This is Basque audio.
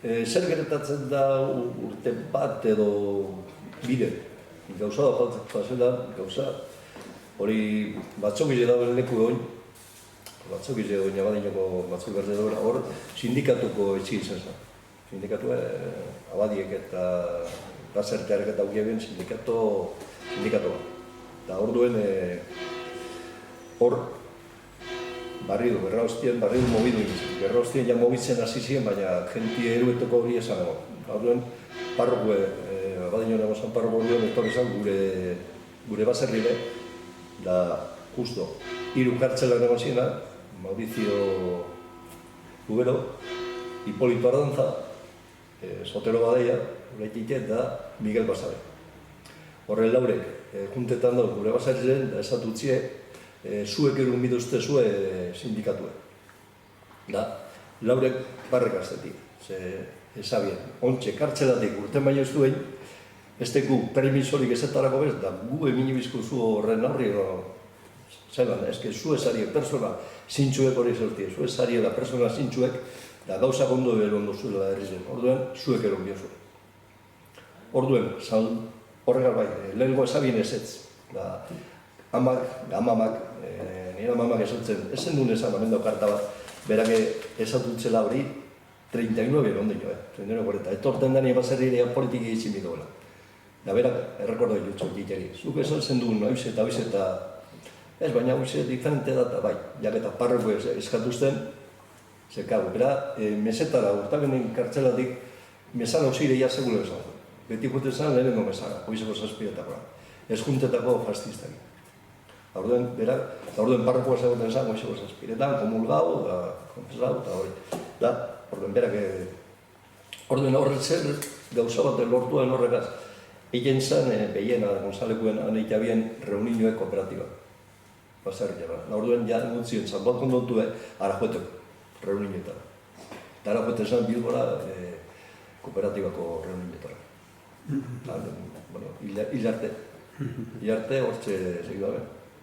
zer gertatzen da urte bat edo bide. Gauza da fazela, gauza hori batzokile dagoen leku egon, batzokile egon abadinoko batzuk berde dagoen, hor sindikatuko etxi izan zen. Sindikatua abadiek eta bazertearek eta ukiabien sindikatu bat. Eta hor duen, hor barridu, barridu mobidu egin. Gerra hostien ja mobitzen hasi ziren, baina jentie eruetoko hori esan egon. Hor duen, parrokoe, abadino nago zan parroko duen, etorri zan gure baserrire, da justo, 3 kartzela nago ziena, Mauricio Lugero, Hipólito Ardanza, Sotero Badeia, Uraitik da Miguel Basabe. Horren laurek, juntetan da gure basariren, da esatutzie, zuek erun biduzte zue sindikatue. Da, laurek barrek aztetik, esabien. Ontxe, kartzelatik urten baino ez duen, ez teku permisorik ezetarako bez, da gu emini bizkuzu horren aurri, zelan, ez que zu esarie persona zintxuek hori zertie, zu esariela persona zintxuek, da gauza gondo erondo zuela errizen, orduen, zuek eron biozu. Orduen, horregar bai, lehenko esabien ezetz, da, amamak, nire amamak esatzen, ezen duen esan, amendo karta bat, berak esatutzela hori, 39 erondo jo, 39-40, etorten da nire baserrirea politiki egin bidoela. Da berak, errekordo jutxo diteri, zuk esan duen, hauiz eta, ez, baina hauiz diferente da, bai, jaketa parroko eskatuzten, zekago, bera, mesetara, urtabenen kartzelatik, mesan hausire ja segule esan. Beti jute zen lehenengo mesana, hoizeko zazpiretakoa. Ez juntetako fastiztak. Aurden, berak, aurden parrokoa zegoten zen, hoizeko zazpiretan, komulgau, da, konfesau, eta hori. Da, orden, berak, orden horretzer gauza bat lortuen horregaz. Egin zen, behiena, Gonzalekuen aneitxabien reuninoek kooperatiba. Basarri jara. Orduen, ja, gutzien, zanbat kondotue, ara joeteko, reuninoetara. Eta ara joeten zen Bilbora kooperatibako reuninoetara. Bueno, hilarte hortxe segidu gabe.